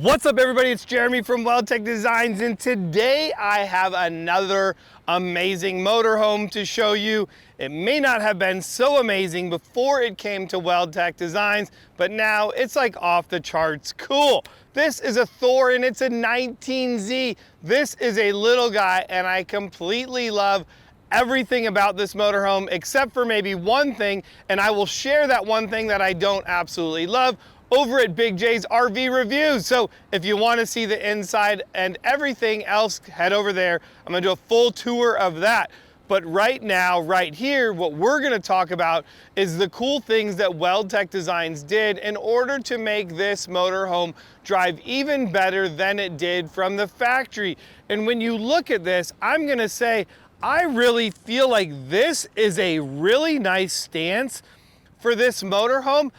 What's up everybody, it's Jeremy from Weldtec Designs, and today I have another amazing motorhome to show you. It may not have been so amazing before it came to Weldtec Designs, but now it's like off the charts cool. This is a Thor and it's a 19Z. This is a little guy and I completely love everything about this motorhome except for maybe one thing, and I will share that one thing that I don't absolutely love over at Big J's RV Reviews. So if you want to see the inside and everything else, head over there. I'm gonna do a full tour of that. But right now, right here, what we're gonna talk about is the cool things that Weldtec Designs did in order to make this motorhome drive even better than it did from the factory. And when you look at this, I'm gonna say, I really feel like this is a really nice stance for this motorhome.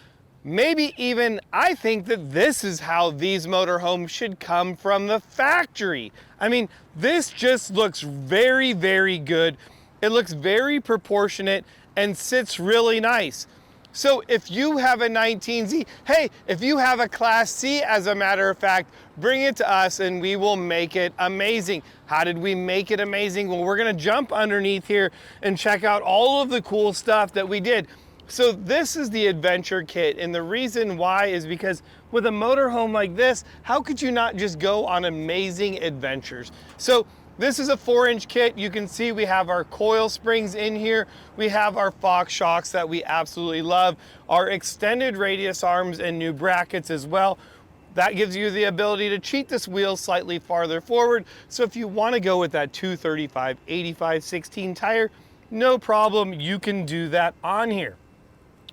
Maybe even I think that this is how these motorhomes should come from the factory. I mean, this just looks very, very good. It looks very proportionate and sits really nice. So if you have a 19Z, hey, if you have a Class C, as a matter of fact, bring it to us and we will make it amazing. How did we make it amazing? Well, we're gonna jump underneath here and check out all of the cool stuff that we did. So this is the adventure kit, and the reason why is because with a motorhome like this, how could you not just go on amazing adventures? So this is a 4-inch kit. You can see we have our coil springs in here. We have our Fox shocks that we absolutely love, our extended radius arms and new brackets as well. That gives you the ability to cheat this wheel slightly farther forward. So if you want to go with that 235, 85, 16 tire, no problem, you can do that on here.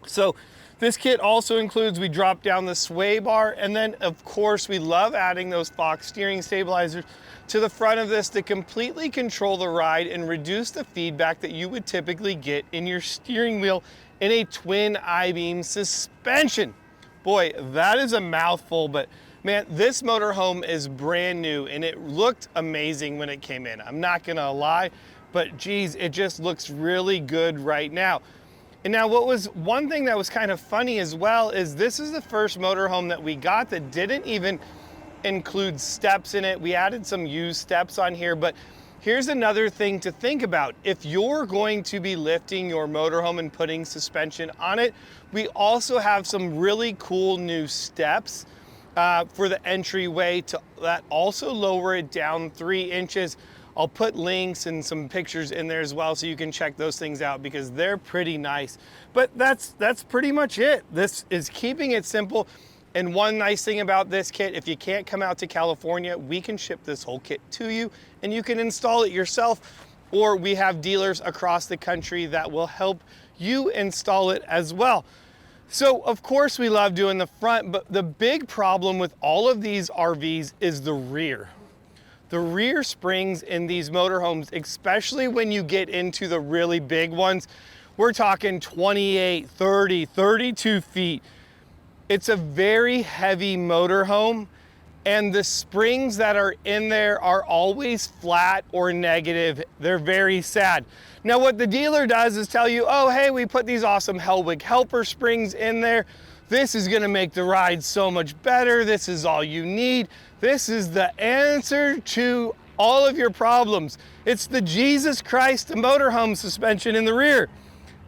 So this kit also includes, we drop down the sway bar, and then of course we love adding those Fox steering stabilizers to the front of this to completely control the ride and reduce the feedback that you would typically get in your steering wheel in a twin I-beam suspension. Boy, that is a mouthful, but man, this motorhome is brand new and it looked amazing when it came in. I'm not gonna lie, but geez, it just looks really good right now. And now what was one thing that was kind of funny as well is this is the first motorhome that we got that didn't even include steps in it. We added some used steps on here, but here's another thing to think about. If you're going to be lifting your motorhome and putting suspension on it, we also have some really cool new steps for the entryway that also lower it down 3 inches. I'll put links and some pictures in there as well so you can check those things out because they're pretty nice. But that's pretty much it. This is keeping it simple. And one nice thing about this kit, if you can't come out to California, we can ship this whole kit to you and you can install it yourself, or we have dealers across the country that will help you install it as well. So of course we love doing the front, but the big problem with all of these RVs is the rear. The rear springs in these motorhomes, especially when you get into the really big ones, we're talking 28, 30, 32 feet. It's a very heavy motorhome, and the springs that are in there are always flat or negative. They're very sad. Now what the dealer does is tell you, oh, hey, we put these awesome Hellwig helper springs in there. This is gonna make the ride so much better. This is all you need. This is the answer to all of your problems. It's the Jesus Christ motorhome suspension in the rear.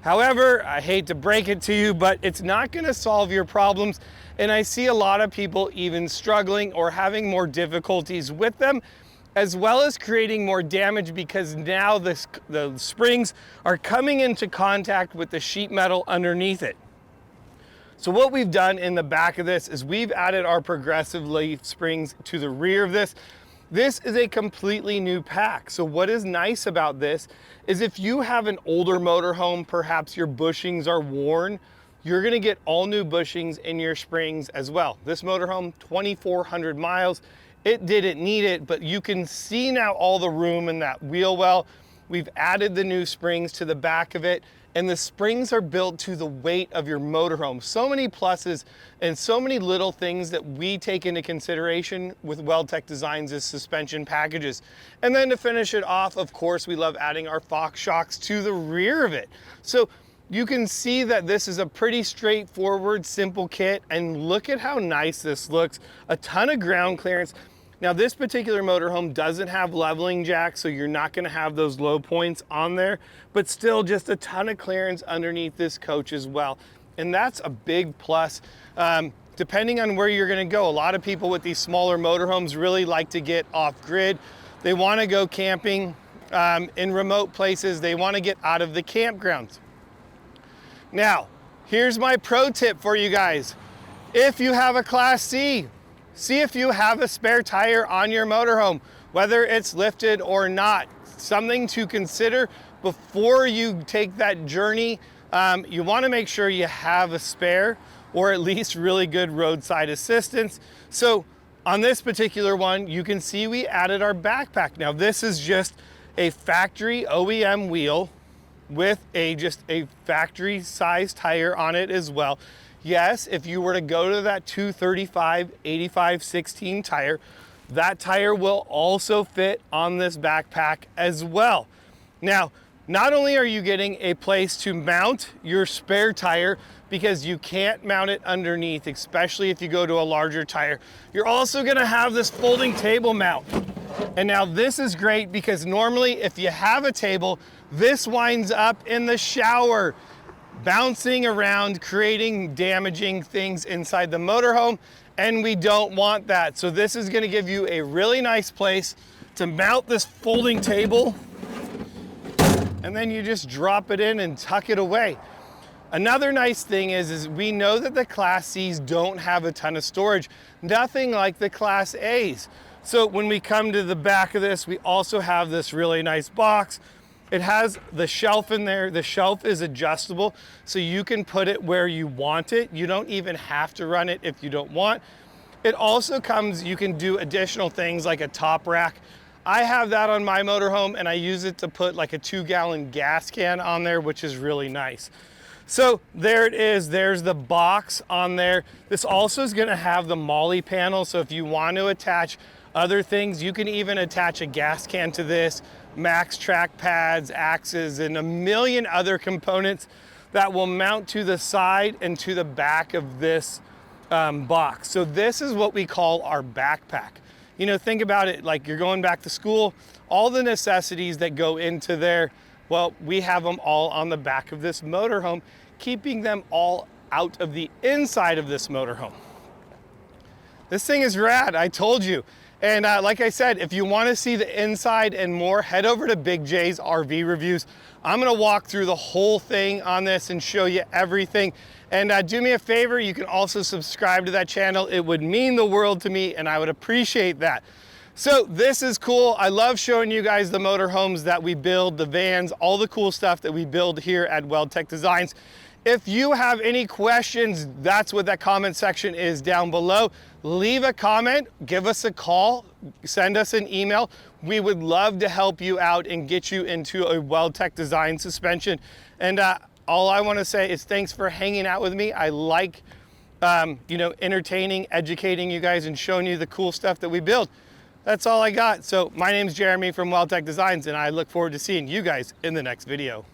However, I hate to break it to you, but it's not gonna solve your problems. And I see a lot of people even struggling or having more difficulties with them, as well as creating more damage because now the springs are coming into contact with the sheet metal underneath it. So what we've done in the back of this is we've added our progressive leaf springs to the rear of this. This is a completely new pack. So what is nice about this is if you have an older motorhome, perhaps your bushings are worn, you're gonna get all new bushings in your springs as well. This motorhome, 2,400 miles, it didn't need it, but you can see now all the room in that wheel well. We've added the new springs to the back of it, and the springs are built to the weight of your motorhome. So many pluses and so many little things that we take into consideration with Weldtec Designs' suspension packages. And then to finish it off, of course, we love adding our Fox shocks to the rear of it. So you can see that this is a pretty straightforward, simple kit, and look at how nice this looks. A ton of ground clearance. Now this particular motorhome doesn't have leveling jacks, so you're not gonna have those low points on there, but still just a ton of clearance underneath this coach as well. And that's a big plus. Depending on where you're gonna go, a lot of people with these smaller motorhomes really like to get off grid. They wanna go camping in remote places. They wanna get out of the campgrounds. Now, here's my pro tip for you guys. If you have a Class C, see if you have a spare tire on your motorhome, whether it's lifted or not. Something to consider before you take that journey. You wanna make sure you have a spare or at least really good roadside assistance. So on this particular one, you can see we added our backpack. Now this is just a factory OEM wheel with just a factory size tire on it as well. Yes, if you were to go to that 235/85/16 tire, that tire will also fit on this backpack as well. Now, not only are you getting a place to mount your spare tire because you can't mount it underneath, especially if you go to a larger tire, you're also gonna have this folding table mount. And now this is great because normally if you have a table, this winds up in the shower, bouncing around, creating damaging things inside the motorhome, and we don't want that. So this is gonna give you a really nice place to mount this folding table, and then you just drop it in and tuck it away. Another nice thing is we know that the Class C's don't have a ton of storage, nothing like the Class A's. So when we come to the back of this, we also have this really nice box. It has the shelf in there. The shelf is adjustable, so you can put it where you want it. You don't even have to run it if you don't want. It also comes, you can do additional things like a top rack. I have that on my motorhome and I use it to put like a 2-gallon gas can on there, which is really nice. So there it is, there's the box on there. This also is gonna have the MOLLE panel, so if you want to attach other things, you can even attach a gas can to this, max track pads, axes, and a million other components that will mount to the side and to the back of this box. So this is what we call our backpack. You know, think about it like you're going back to school, all the necessities that go into there, well, we have them all on the back of this motorhome, keeping them all out of the inside of this motorhome. This thing is rad, I told you. And like I said, if you want to see the inside and more, head over to Big J's RV Reviews. I'm going to walk through the whole thing on this and show you everything. And do me a favor, you can also subscribe to that channel. It would mean the world to me and I would appreciate that. So this is cool. I love showing you guys the motorhomes that we build, the vans, all the cool stuff that we build here at Weldtec Designs. If you have any questions, that's what that comment section is down below. Leave a comment, give us a call, send us an email. We would love to help you out and get you into a Weldtec Design suspension. And all I want to say is thanks for hanging out with me. I like, you know, entertaining, educating you guys and showing you the cool stuff that we build. That's all I got. So my name's Jeremy from Weldtec Designs, and I look forward to seeing you guys in the next video.